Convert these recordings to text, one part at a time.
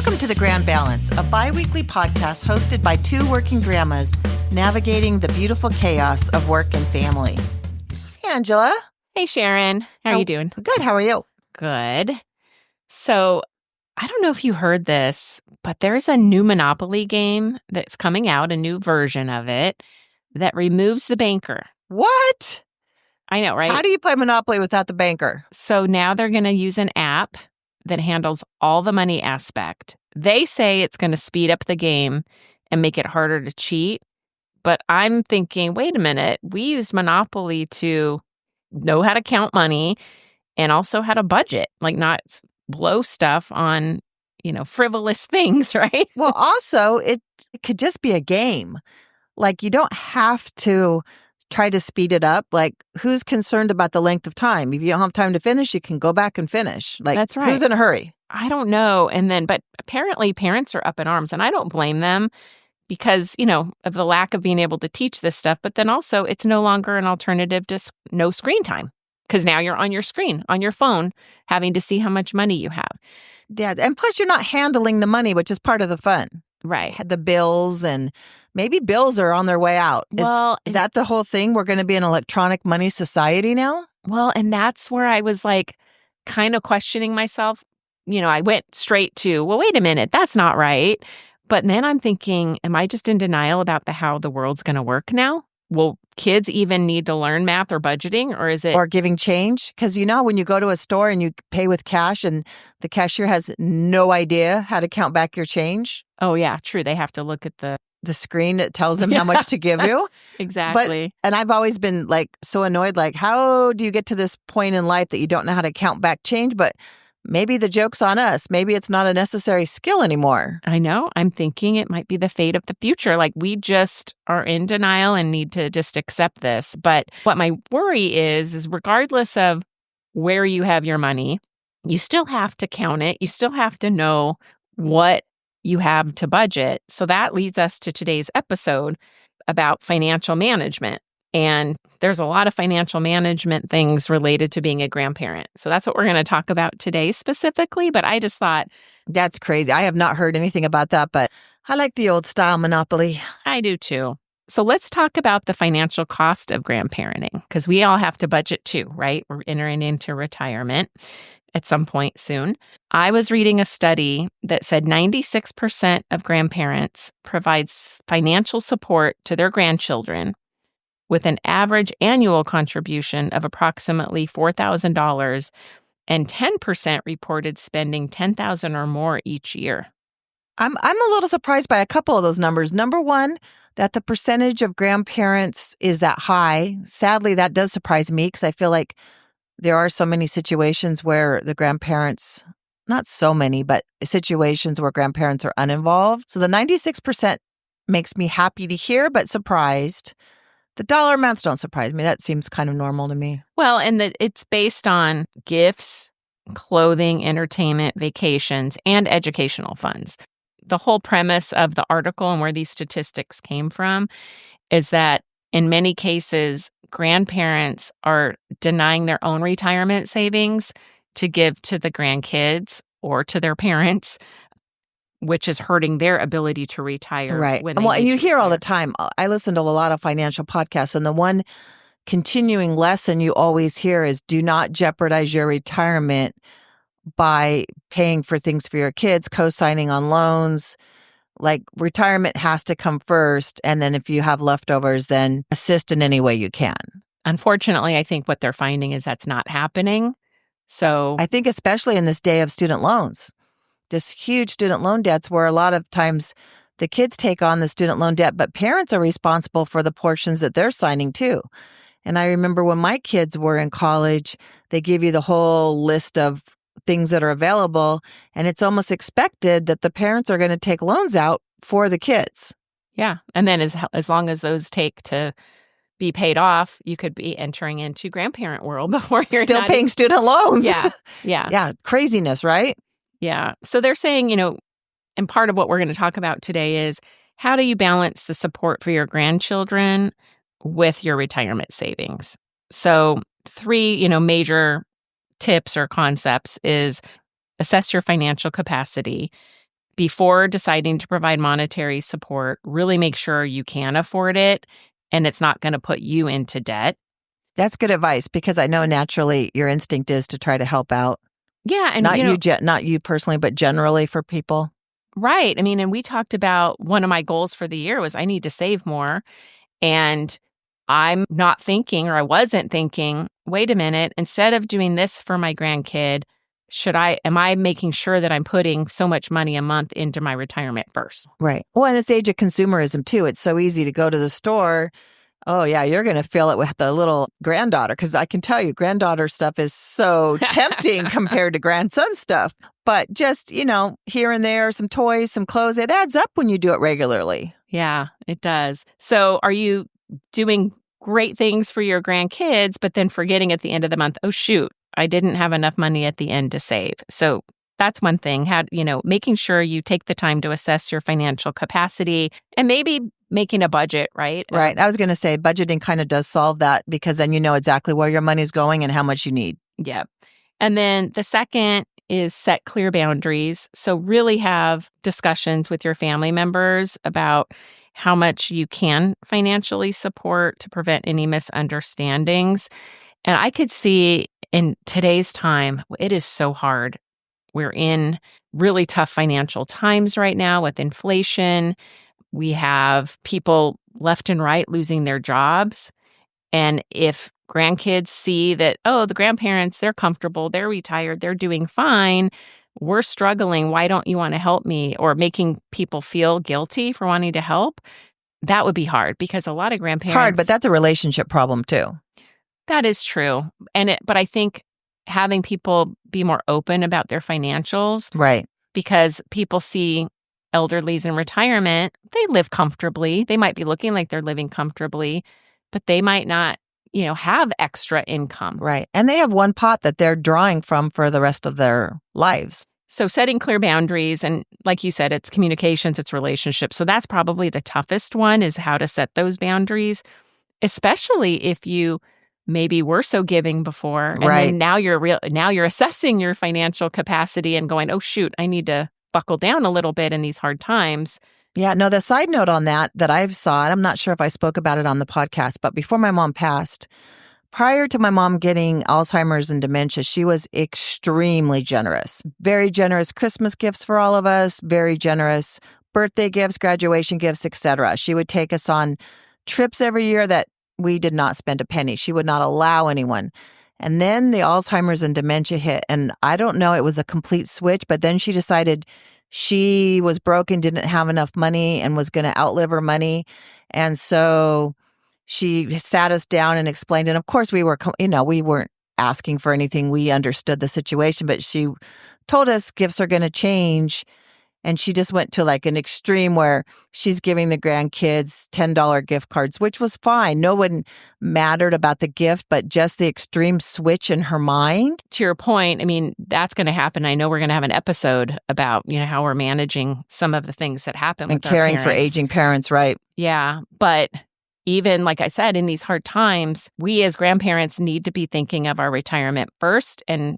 Welcome to The Grand Balance, a bi-weekly podcast hosted by two working grandmas navigating the beautiful chaos of work and family. Hey, Angela. Hey, Sharon. How are you doing? Good. How are you? Good. So, I don't know if you heard this, but there's a new Monopoly game that's coming out, a new version of it, that removes the banker. What? I know, right? How do you play Monopoly without the banker? So now they're going to use an app that handles all the money aspect. They say it's going to speed up the game and make it harder to cheat. But I'm thinking, wait a minute, we used Monopoly to know how to count money and also how to budget, like not blow stuff on, frivolous things, right? Well, also, it could just be a game. Like, you don't have to try to speed it up. Like, who's concerned about the length of time? If you don't have time to finish, you can go back and finish. Like, that's right. Who's in a hurry? I don't know. But apparently parents are up in arms, and I don't blame them because, of the lack of being able to teach this stuff. But then also it's no longer an alternative to no screen time because now you're on your screen, on your phone, having to see how much money you have. Yeah. And plus you're not handling the money, which is part of the fun. Right. The bills, and maybe bills are on their way out. Is that the whole thing? We're going to be an electronic money society now? Well, and that's where I was like kind of questioning myself. I went straight to, well, wait a minute, that's not right. But then I'm thinking, am I just in denial about how the world's going to work now? Will kids even need to learn math or budgeting, or is it? Or giving change? Because when you go to a store and you pay with cash and the cashier has no idea how to count back your change. Oh, yeah, true. They have to look at the screen that tells them how much to give you. Exactly. And I've always been so annoyed, how do you get to this point in life that you don't know how to count back change? But maybe the joke's on us. Maybe it's not a necessary skill anymore. I know. I'm thinking it might be the fate of the future. We just are in denial and need to just accept this. But what my worry is regardless of where you have your money, you still have to count it. You still have to know what you have to budget. So that leads us to today's episode about financial management. And there's a lot of financial management things related to being a grandparent. So that's what we're going to talk about today specifically. But I just thought, that's crazy. I have not heard anything about that, but I like the old style Monopoly. I do too. So let's talk about the financial cost of grandparenting, because we all have to budget too, right? We're entering into retirement at some point soon. I was reading a study that said 96% of grandparents provides financial support to their grandchildren with an average annual contribution of approximately $4,000, and 10% reported spending $10,000 or more each year. I'm a little surprised by a couple of those numbers. Number one, that the percentage of grandparents is that high. Sadly, that does surprise me because I feel like there are so many situations where the grandparents, not so many, but situations where grandparents are uninvolved. So the 96% makes me happy to hear, but surprised. The dollar amounts don't surprise me. That seems kind of normal to me. Well, and it's based on gifts, clothing, entertainment, vacations, and educational funds. The whole premise of the article and where these statistics came from is that in many cases, grandparents are denying their own retirement savings to give to the grandkids or to their parents, which is hurting their ability to retire. Right. And you hear all the time, I listen to a lot of financial podcasts, and the one continuing lesson you always hear is do not jeopardize your retirement by paying for things for your kids, co-signing on loans. Like, retirement has to come first. And then if you have leftovers, then assist in any way you can. Unfortunately, I think what they're finding is that's not happening. So I think especially in this day of student loans, this huge student loan debts where a lot of times the kids take on the student loan debt, but parents are responsible for the portions that they're signing too. And I remember when my kids were in college, they give you the whole list of things that are available, and it's almost expected that the parents are going to take loans out for the kids. Yeah. And then as long as those take to be paid off, you could be entering into grandparent world before you're still paying student loans. Yeah. Yeah. Yeah. Craziness, right? Yeah. So they're saying, and part of what we're going to talk about today is how do you balance the support for your grandchildren with your retirement savings? So 3, major tips or concepts is assess your financial capacity. before deciding to provide monetary support, really make sure you can afford it and it's not going to put you into debt. That's good advice because I know naturally your instinct is to try to help out. Yeah, and Not you personally, but generally for people. right. I mean, and we talked about one of my goals for the year was I need to save more. And I'm not thinking, or I wasn't thinking, wait a minute, instead of doing this for my grandkid, am I making sure that I'm putting so much money a month into my retirement first? Right. Well, in this age of consumerism too, it's so easy to go to the store. Oh, yeah, you're going to feel it with the little granddaughter because I can tell you granddaughter stuff is so tempting compared to grandson stuff. But just, here and there, some toys, some clothes, it adds up when you do it regularly. Yeah, it does. So are you doing great things for your grandkids, but then forgetting at the end of the month, oh, shoot, I didn't have enough money at the end to save. So that's one thing, making sure you take the time to assess your financial capacity and maybe making a budget, right? Right. I was going to say budgeting kind of does solve that because then you know exactly where your money's going and how much you need. Yeah. And then the second is set clear boundaries. So really have discussions with your family members about how much you can financially support to prevent any misunderstandings. And I could see in today's time, it is so hard. We're in really tough financial times right now with inflation. We have people left and right losing their jobs. And if grandkids see that, oh, the grandparents, they're comfortable, they're retired, they're doing fine, we're struggling, why don't you want to help me? Or making people feel guilty for wanting to help, that would be hard because a lot of grandparents... It's hard, but that's a relationship problem too. That is true. But I think having people be more open about their financials. Right. Because people see elderlies in retirement, they live comfortably. They might be looking like they're living comfortably, but they might not, have extra income. Right. And they have one pot that they're drawing from for the rest of their lives. So setting clear boundaries, and like you said, it's communications, it's relationships. So that's probably the toughest one is how to set those boundaries, especially if you maybe were so giving before. And right. then now you're assessing your financial capacity and going, oh, shoot, I need to buckle down a little bit in these hard times. Yeah, no, the side note on that I've saw, and I'm not sure if I spoke about it on the podcast, but before my mom passed, prior to my mom getting Alzheimer's and dementia, she was extremely generous. Very generous Christmas gifts for all of us, very generous birthday gifts, graduation gifts, etc. She would take us on trips every year that we did not spend a penny. She would not allow anyone. And then the Alzheimer's and dementia hit, and I don't know, it was a complete switch, but then she decided she was broke and didn't have enough money and was going to outlive her money. And so she sat us down and explained. And of course, we weren't asking for anything. We understood the situation, but she told us gifts are going to change. And she just went to like an extreme where she's giving the grandkids $10 gift cards, which was fine. No one mattered about the gift, but just the extreme switch in her mind. To your point, I mean, that's going to happen. I know we're going to have an episode about, how we're managing some of the things that happen with and caring for aging parents, right? Yeah. But even like I said, in these hard times, we as grandparents need to be thinking of our retirement first. And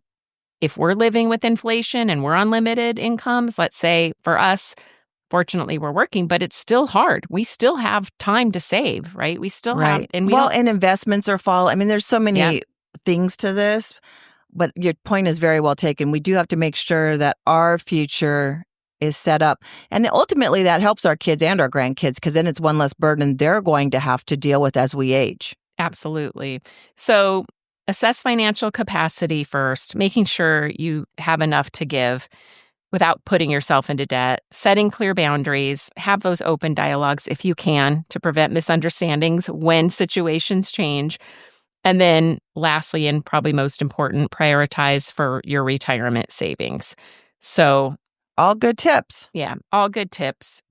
if we're living with inflation and we're on limited incomes, let's say for us, fortunately we're working, but it's still hard. We still have time to save, right? We still have, and and investments are fall. I mean, there's so many things to this, but your point is very well taken. We do have to make sure that our future is set up. And ultimately that helps our kids and our grandkids because then it's one less burden they're going to have to deal with as we age. Absolutely. So assess financial capacity first, making sure you have enough to give without putting yourself into debt, setting clear boundaries, have those open dialogues if you can to prevent misunderstandings when situations change. And then lastly, and probably most important, prioritize for your retirement savings. So all good tips. Yeah, all good tips.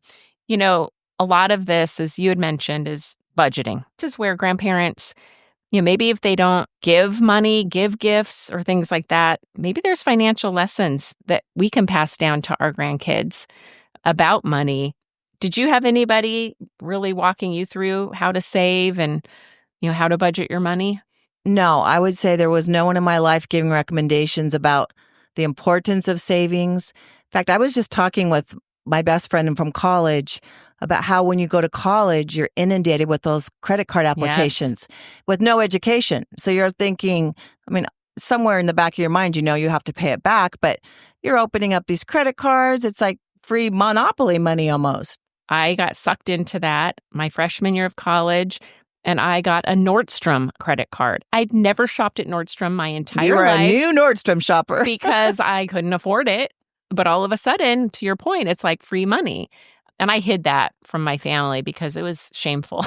A lot of this, as you had mentioned, is budgeting. This is where grandparents, maybe if they don't give money, give gifts or things like that, maybe there's financial lessons that we can pass down to our grandkids about money. Did you have anybody really walking you through how to save and, how to budget your money? No, I would say there was no one in my life giving recommendations about the importance of savings. In fact, I was just talking with my best friend from college about how when you go to college, you're inundated with those credit card applications with no education. So you're thinking, I mean, somewhere in the back of your mind, you have to pay it back, but you're opening up these credit cards. It's like free Monopoly money almost. I got sucked into that my freshman year of college, and I got a Nordstrom credit card. I'd never shopped at Nordstrom my entire life. You were a new Nordstrom shopper. Because I couldn't afford it. But all of a sudden, to your point, it's like free money. And I hid that from my family because it was shameful.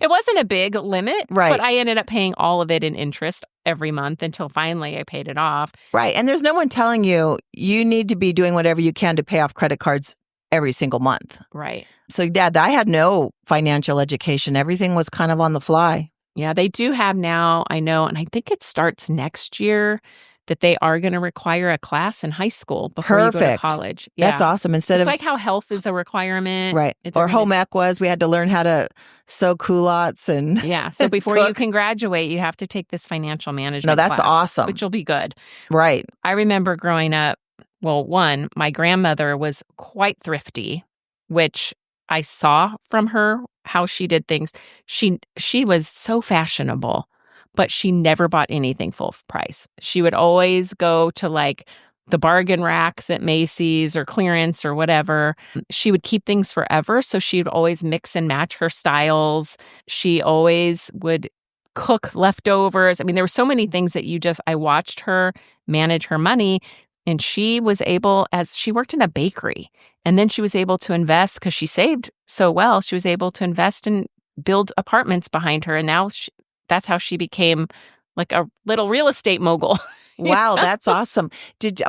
It wasn't a big limit, right? But I ended up paying all of it in interest every month until finally I paid it off. Right. And there's no one telling you need to be doing whatever you can to pay off credit cards every single month. Right. So, yeah, I had no financial education. Everything was kind of on the fly. Yeah, they do have now, I know, and I think it starts next year, that they are going to require a class in high school before you go to college. Yeah. That's awesome. It's like how health is a requirement. Right. Or home ec was. We had to learn how to sew culottes and yeah. So before you can graduate, you have to take this financial management class. No, that's awesome. Which will be good. Right. I remember growing up, one, my grandmother was quite thrifty, which I saw from her how she did things. She was so fashionable, but she never bought anything full price. She would always go to like the bargain racks at Macy's or clearance or whatever. She would keep things forever, so she'd always mix and match her styles. She always would cook leftovers. I mean, there were so many things that I watched her manage her money, and she was able, as she worked in a bakery, and then she was able to invest because she saved so well. She was able to invest and build apartments behind her, and now that's how she became like a little real estate mogul. Wow, that's awesome.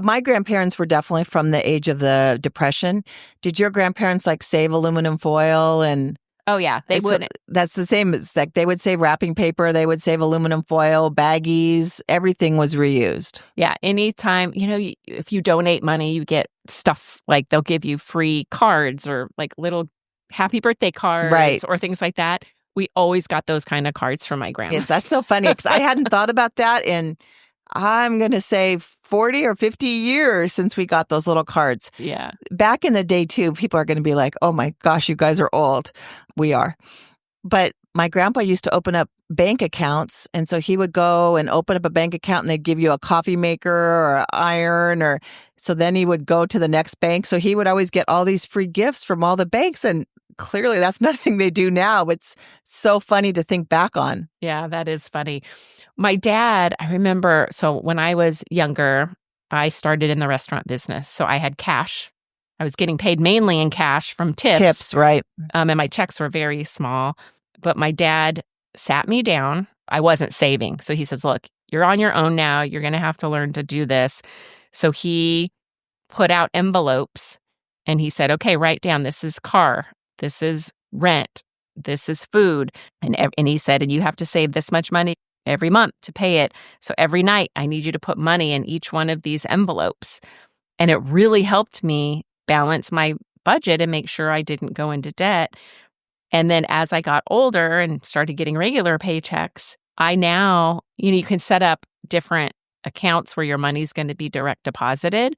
My grandparents were definitely from the age of the Depression. Did your grandparents like save aluminum foil and? Oh yeah, they would. That's the same. It's like they would save wrapping paper, they would save aluminum foil, baggies. Everything was reused. Yeah, anytime if you donate money, you get stuff like they'll give you free cards or like little happy birthday cards, right, or things like that. We always got those kind of cards from my grandma. Yes, that's so funny because I hadn't thought about that in, I'm going to say 40 or 50 years since we got those little cards. Yeah. Back in the day, too, people are going to be like, oh my gosh, you guys are old. We are. But my grandpa used to open up bank accounts. And so he would go and open up a bank account and they'd give you a coffee maker or an iron. So then he would go to the next bank. So he would always get all these free gifts from all the banks. And clearly that's nothing they do now. It's so funny to think back on. Yeah, that is funny. My dad, I remember, so when I was younger, I started in the restaurant business. So I had cash. I was getting paid mainly in cash from tips. Tips, right. And my checks were very small. But my dad sat me down. I wasn't saving. So he says, look, you're on your own now. You're going to have to learn to do this. So he put out envelopes and he said, okay, write down, this is car. This is rent. This is food. And he said, and you have to save this much money every month to pay it. So every night I need you to put money in each one of these envelopes. And it really helped me balance my budget and make sure I didn't go into debt. And then as I got older and started getting regular paychecks, I now, you can set up different accounts where your money's going to be direct deposited.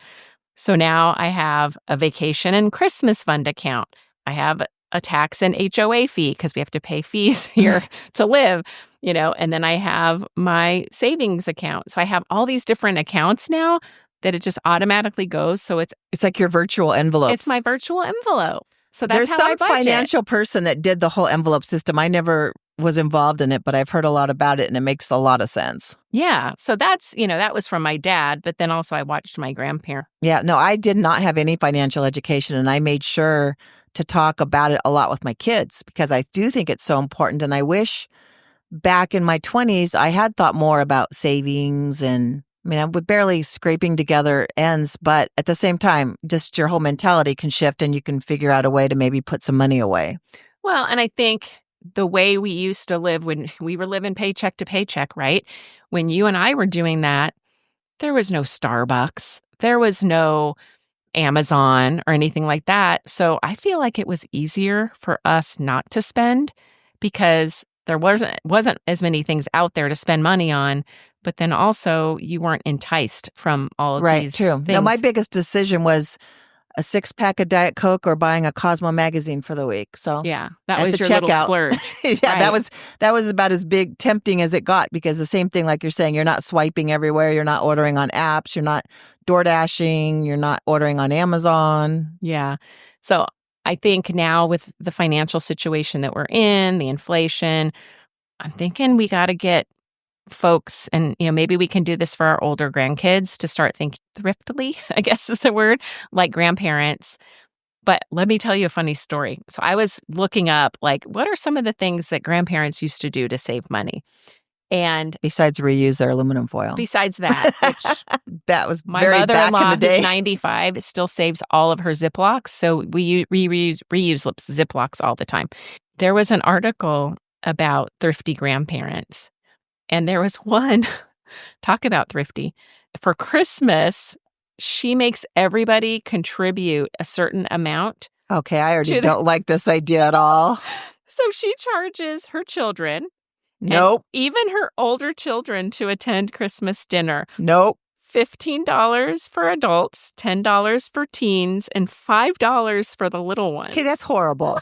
So now I have a vacation and Christmas fund account. I have a tax and HOA fee because we have to pay fees here to live, and then I have my savings account. So I have all these different accounts now that it just automatically goes. So it's like your virtual envelope. It's my virtual envelope. So that's There's some financial person that did the whole envelope system. I never was involved in it, but I've heard a lot about it and it makes a lot of sense. Yeah. So that's, that was from my dad, but then also I watched my grandparents. Yeah. No, I did not have any financial education and I made sure to talk about it a lot with my kids because I do think it's so important. And I wish back in my 20s, I had thought more about savings and I was barely scraping together ends, but at the same time, just your whole mentality can shift and you can figure out a way to maybe put some money away. Well, and I think the way we used to live when we were living paycheck to paycheck, right? When you and I were doing that, there was no Starbucks. There was no Amazon or anything like that. So I feel like it was easier for us not to spend because there wasn't as many things out there to spend money on. But then also you weren't enticed from all of these true. things. Now, my biggest decision was a 6-pack of Diet Coke or buying a Cosmo magazine for the week. So Yeah, that at was the your little checkout, splurge. yeah, Right. that was about as big tempting as it got, because the same thing, like you're saying, you're not swiping everywhere, you're not ordering on apps, you're not door dashing, you're not ordering on Amazon. Yeah. So I think now with the financial situation that we're in, the inflation, I'm thinking we got to get folks, and maybe we can do this for our older grandkids, to start thinking thriftily, I guess is the word, like grandparents. But let me tell you a funny story. So I was looking up, like, what are some of the things that grandparents used to do to save money? And Besides reuse their aluminum foil. besides that, which that was my very back in mother-in-law, the day. who's 95, still saves all of her Ziplocs. So we reuse Ziplocs all the time. There was an article about thrifty grandparents. And there was one, talk about thrifty. For Christmas, she makes everybody contribute a certain amount. Okay, I already don't like this idea at all. So she charges her children, Nope. and even her older children, to attend Christmas dinner. Nope. $15 for adults, $10 for teens, and $5 for the little ones. Okay, that's horrible.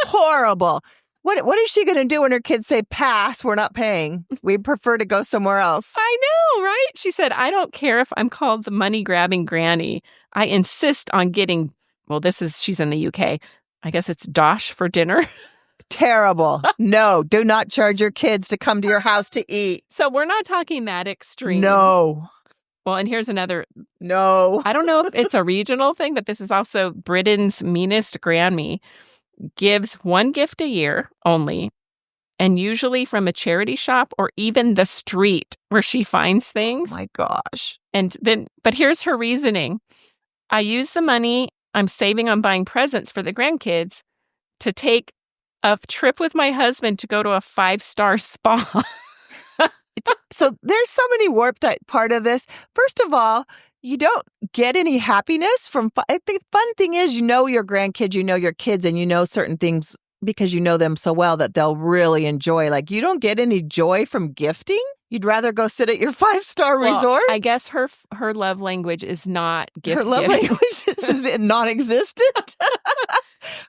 Horrible. What is she going to do when her kids say, pass, we're not paying? We prefer to go somewhere else. I know, right? She said, I don't care if I'm called the money-grabbing granny. I insist on getting, she's in the UK. I guess it's dosh for dinner. Terrible. No, do not charge your kids to come to your house to eat. So we're not talking that extreme. No. Well, and here's another. No. I don't know if it's a regional thing, but this is also Britain's meanest Grammy. Gives one gift a year only, and usually from a charity shop or even the street where she finds things. Oh my gosh. But here's her reasoning. I use the money I'm saving on buying presents for the grandkids to take a trip with my husband to go to a 5-star spa. So there's so many warped part of this. First of all, you don't get any happiness from. The fun thing is, you know your grandkids, you know your kids, and you know certain things because you know them so well that they'll really enjoy. Like, you don't get any joy from gifting. You'd rather go sit at your 5-star resort. I guess her love language is not gift. Her love language is non-existent.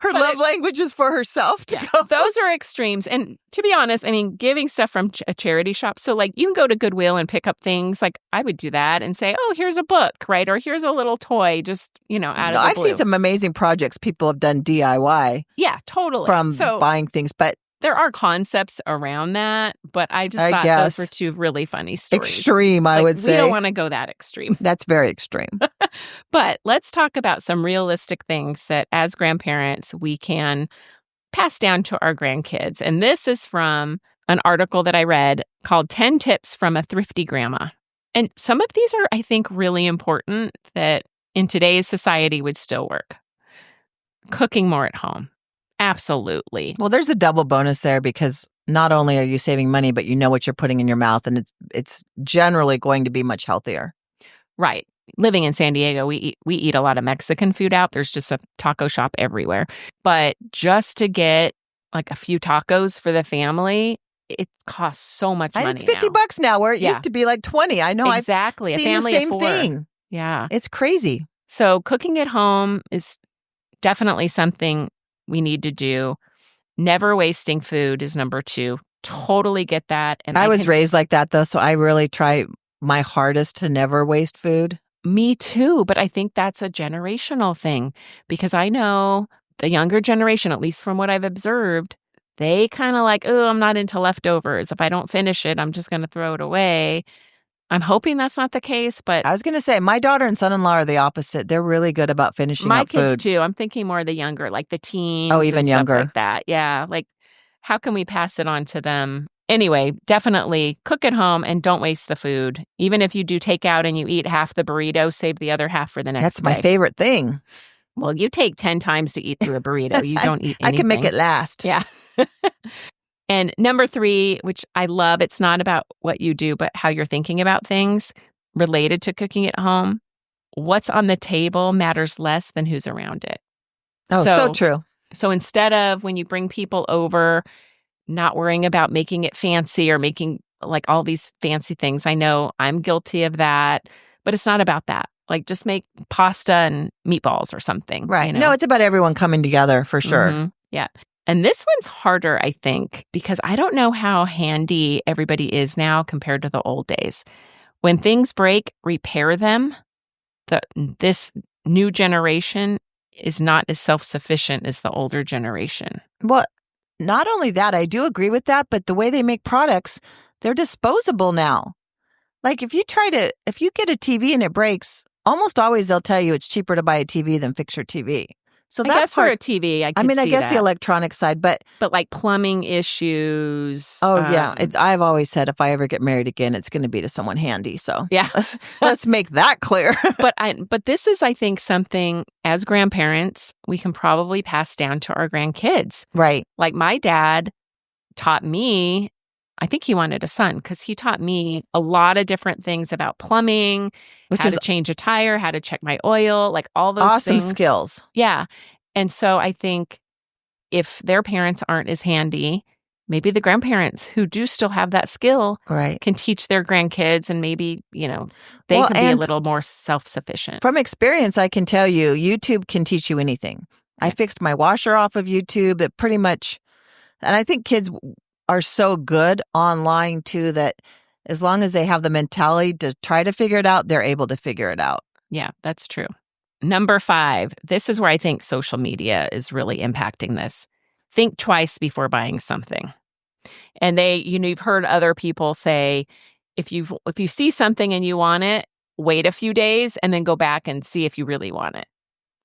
Her love language is for herself to go. Those are extremes. And to be honest, I mean, giving stuff from a charity shop. So like, you can go to Goodwill and pick up things. Like, I would do that and say, oh, here's a book, right? Or here's a little toy, just, out of the I've blue. seen some amazing projects people have done DIY. Yeah, totally. From buying things, but there are concepts around that, but I just thought those were two really funny stories. Extreme, I would say. We don't want to go that extreme. That's very extreme. But let's talk about some realistic things that as grandparents we can pass down to our grandkids. And this is from an article that I read called 10 Tips from a Thrifty Grandma. And some of these are, I think, really important that in today's society would still work. Cooking more at home. Absolutely. Well, there's a double bonus there because not only are you saving money, but you know what you're putting in your mouth, and it's generally going to be much healthier. Right. Living in San Diego, we eat a lot of Mexican food out. There's just a taco shop everywhere. But just to get like a few tacos for the family, it costs so much money. It's $50 now, where it used to be like 20. I know. Exactly. I've a seen family the same of 4. thing. Yeah. It's crazy. So cooking at home is definitely something we need to do. Never wasting food is number 2. Totally get that. And I was raised like that, though, so I really try my hardest to never waste food. Me too, but I think that's a generational thing because I know the younger generation, at least from what I've observed, they kind of like, oh, I'm not into leftovers. If I don't finish it, I'm just going to throw it away. I'm hoping that's not the case, but I was going to say, my daughter and son-in-law are the opposite. They're really good about finishing up food. My kids too. I'm thinking more the younger, like the teens. Oh, even and younger. Stuff like that. Yeah. Like, how can we pass it on to them? Anyway, definitely cook at home and don't waste the food. Even if you do take out and you eat half the burrito, save the other half for the next That's day. my favorite thing. Well, you take 10 times to eat through a burrito. You don't eat anything. I can make it last. Yeah. And number 3, which I love, it's not about what you do, but how you're thinking about things related to cooking at home. What's on the table matters less than who's around it. Oh, so true. So instead of when you bring people over, not worrying about making it fancy or making like all these fancy things. I know I'm guilty of that, but it's not about that. Like, just make pasta and meatballs or something. Right. You know? No, it's about everyone coming together for sure. Mhm. Yeah. And this one's harder, I think, because I don't know how handy everybody is now compared to the old days. When things break, repair them. This new generation is not as self-sufficient as the older generation. Well, not only that, I do agree with that, but the way they make products, they're disposable now. Like if you get a TV and it breaks, almost always they'll tell you it's cheaper to buy a TV than fix your TV. So I that guess part, for a TV, I I see guess the that. electronic side, but like plumbing issues. yeah, I've always said if I ever get married again, it's going to be to someone handy. So Yeah. let's make that clear. But this is, I think, something as grandparents we can probably pass down to our grandkids. Right. Like my dad taught me, I think he wanted a son because he taught me a lot of different things about plumbing, Which how is to change a tire, how to check my oil, like all those awesome things. skills. Yeah. And so I think if their parents aren't as handy, maybe the grandparents who do still have that skill can teach their grandkids, and maybe, they can be a little more self-sufficient. From experience, I can tell you, YouTube can teach you anything. I fixed my washer off of YouTube. It pretty much, and I think kids are so good online too that as long as they have the mentality to try to figure it out, they're able to figure it out. Yeah, that's true. Number 5, this is where I think social media is really impacting this. Think twice before buying something. And you've heard other people say, if you see something and you want it, wait a few days and then go back and see if you really want it.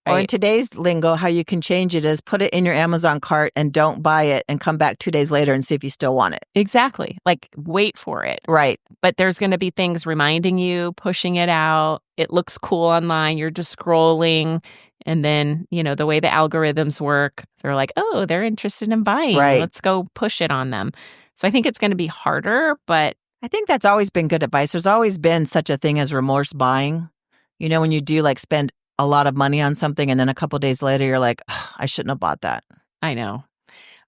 Right? Or in today's lingo, how you can change it is put it in your Amazon cart and don't buy it and come back 2 days later and see if you still want it. Exactly. Like, wait for it. Right. But there's going to be things reminding you, pushing it out. It looks cool online. You're just scrolling. And then, the way the algorithms work, they're like, oh, they're interested in buying. Right. Let's go push it on them. So I think it's going to be harder, but I think that's always been good advice. There's always been such a thing as remorse buying. When you do spend a lot of money on something and then a couple days later you're like, I shouldn't have bought that. I know.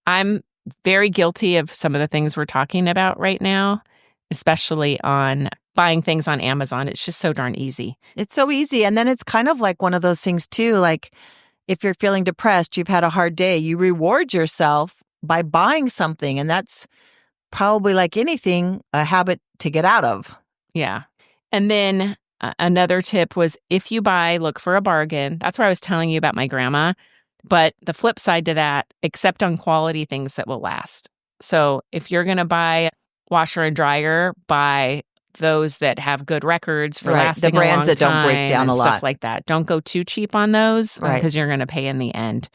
I'm very guilty of some of the things we're talking about right now, especially on buying things on Amazon. It's just so darn easy. It's so easy. And then it's kind of like one of those things too, like if you're feeling depressed, you've had a hard day, you reward yourself by buying something. And that's probably like anything, a habit to get out of. Yeah. And then another tip was if you buy, look for a bargain. That's where I was telling you about my grandma. But the flip side to that, accept on quality things that will last. So if you're going to buy washer and dryer, buy those that have good records for lasting the brands a long that don't break down and a lot. stuff like that. Don't go too cheap on those because you're going to pay in the end.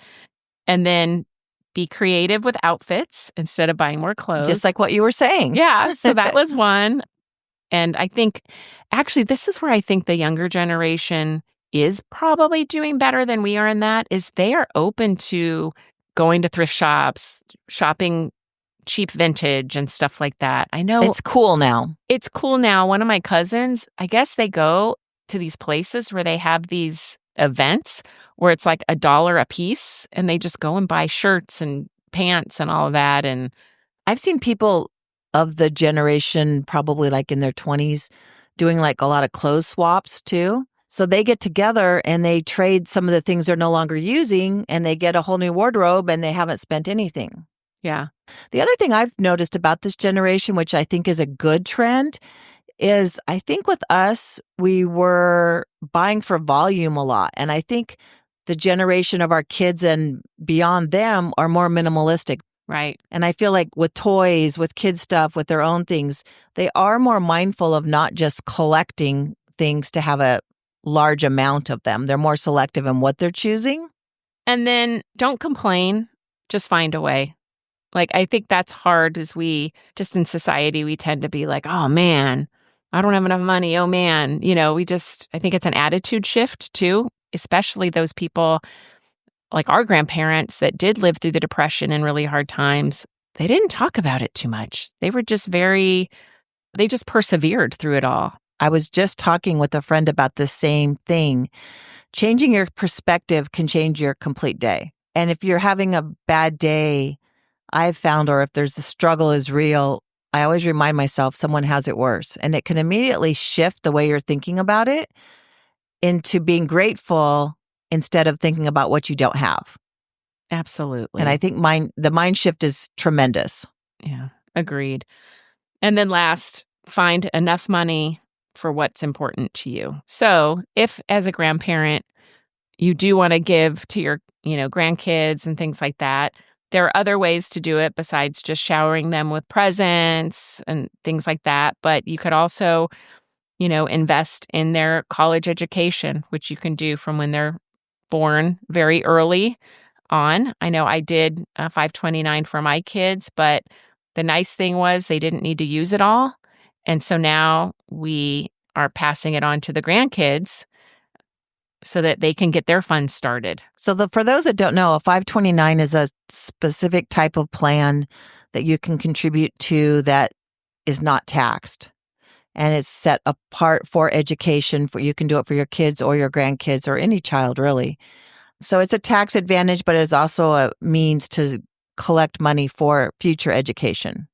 And then be creative with outfits instead of buying more clothes. Just like what you were saying. Yeah. So that was one. And I think, actually, this is where I think the younger generation is probably doing better than we are in that, is they are open to going to thrift shops, shopping cheap vintage and stuff like that. I know. It's cool now. It's cool now. One of my cousins, I guess they go to these places where they have these events where it's like $1 a piece and they just go and buy shirts and pants and all of that. And I've seen people of the generation probably like in their 20s doing like a lot of clothes swaps too. So they get together and they trade some of the things they're no longer using and they get a whole new wardrobe and they haven't spent anything. Yeah. The other thing I've noticed about this generation, which I think is a good trend, is I think with us, we were buying for volume a lot. And I think the generation of our kids and beyond them are more minimalistic. Right. And I feel like with toys, with kids stuff, with their own things, they are more mindful of not just collecting things to have a large amount of them. They're more selective in what they're choosing. And then don't complain, just find a way. Like, I think that's hard as we, just in society, we tend to be like, oh man, I don't have enough money. Oh man. I think it's an attitude shift too, especially those people like our grandparents that did live through the Depression and really hard times. They didn't talk about it too much. They were just they just persevered through it all. I was just talking with a friend about the same thing. Changing your perspective can change your complete day. And if you're having a bad day, I've found, or if the struggle is real, I always remind myself someone has it worse. And it can immediately shift the way you're thinking about it. into being grateful instead of thinking about what you don't have. Absolutely. And I think the mind shift is tremendous. Yeah, agreed. And then last, find enough money for what's important to you. So if as a grandparent, you do want to give to your, grandkids and things like that, there are other ways to do it besides just showering them with presents and things like that. But you could also, invest in their college education, which you can do from when they're born very early on. I know I did 529 for my kids, but the nice thing was they didn't need to use it all. And so now we are passing it on to the grandkids so that they can get their funds started. So for those that don't know, a 529 is a specific type of plan that you can contribute to that is not taxed. And it's set apart for education. You can do it for your kids or your grandkids or any child, really. So it's a tax advantage, but it's also a means to collect money for future education.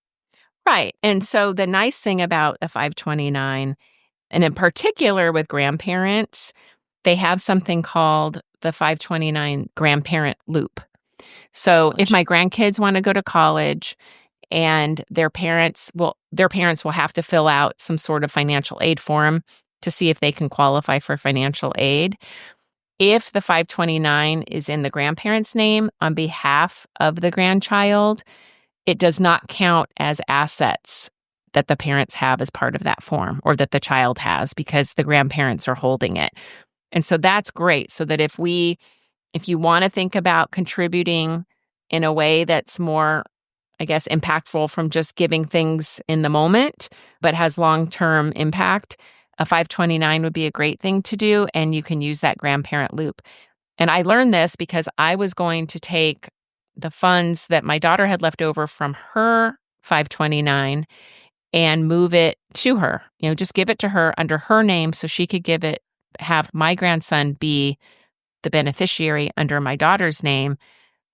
Right. And so the nice thing about a 529, and in particular with grandparents, they have something called the 529 grandparent loop. So if my grandkids want to go to college and their parents will have to fill out some sort of financial aid form to see if they can qualify for financial aid. If the 529 is in the grandparent's name on behalf of the grandchild, it does not count as assets that the parents have as part of that form or that the child has because the grandparents are holding it. And so that's great. So that if you want to think about contributing in a way that's more, I guess, impactful from just giving things in the moment, but has long-term impact, a 529 would be a great thing to do, and you can use that grandparent loop. And I learned this because I was going to take the funds that my daughter had left over from her 529 and move it to her, just give it to her under her name so she could have my grandson be the beneficiary under my daughter's name.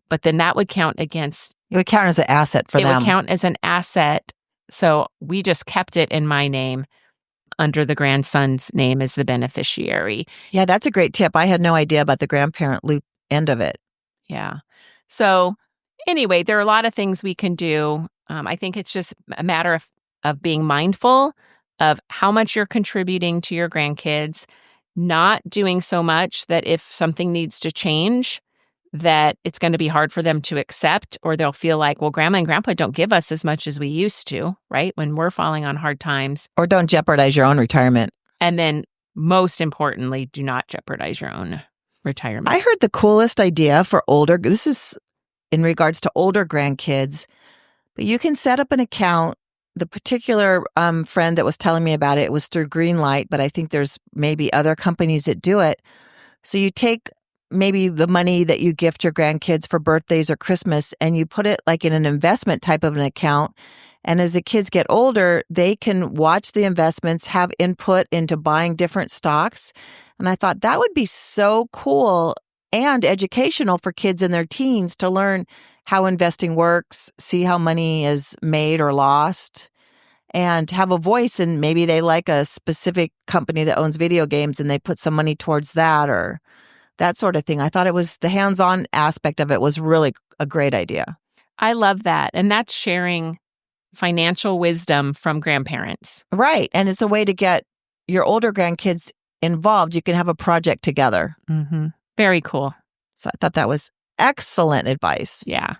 But then that would count against... It would count as an asset for them. It would count as an asset. So we just kept it in my name under the grandson's name as the beneficiary. Yeah, that's a great tip. I had no idea about the grandparent loop end of it. Yeah. So anyway, there are a lot of things we can do. I think it's just a matter of being mindful of how much you're contributing to your grandkids, not doing so much that if something needs to change, that it's going to be hard for them to accept, or they'll feel like, well, grandma and grandpa don't give us as much as we used to, right? When we're falling on hard times. Or don't jeopardize your own retirement. And then most importantly, do not jeopardize your own retirement. I heard the coolest idea for this is in regards to older grandkids, but you can set up an account. The particular friend that was telling me about it was through Greenlight, but I think there's maybe other companies that do it. So you take maybe the money that you gift your grandkids for birthdays or Christmas, and you put it like in an investment type of an account. And as the kids get older, they can watch the investments, have input into buying different stocks. And I thought that would be so cool and educational for kids in their teens to learn how investing works, see how money is made or lost, and have a voice. And maybe they like a specific company that owns video games and they put some money towards that or that sort of thing. I thought the hands-on aspect of it was really a great idea. I love that. And that's sharing financial wisdom from grandparents. Right. And it's a way to get your older grandkids involved. You can have a project together. Mm-hmm. Very cool. So I thought that was excellent advice. Yeah.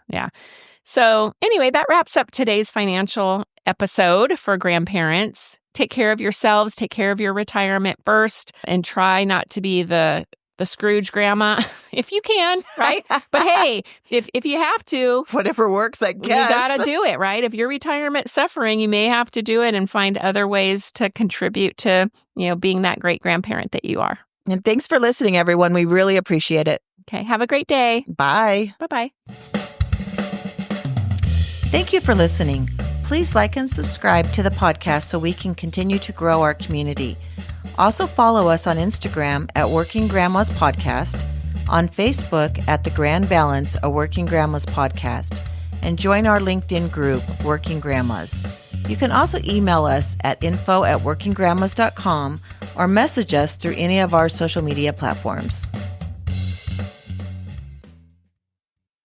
So anyway, that wraps up today's financial episode for grandparents. Take care of yourselves, take care of your retirement first, and try not to be the Scrooge grandma if you can, right? But hey, if you have to, whatever works, I guess. You got to do it, right? If your retirement suffering, you may have to do it and find other ways to contribute to, being that great grandparent that you are. And thanks for listening, everyone. We really appreciate it. Okay. Have a great day. Bye. Bye-bye. Thank you for listening. Please like and subscribe to the podcast so we can continue to grow our community. Also follow us on Instagram at Working Grandmas Podcast, on Facebook at The Grand Balance, a Working Grandmas Podcast, and join our LinkedIn group, Working Grandmas. You can also email us at info@workinggrandmas.com or message us through any of our social media platforms.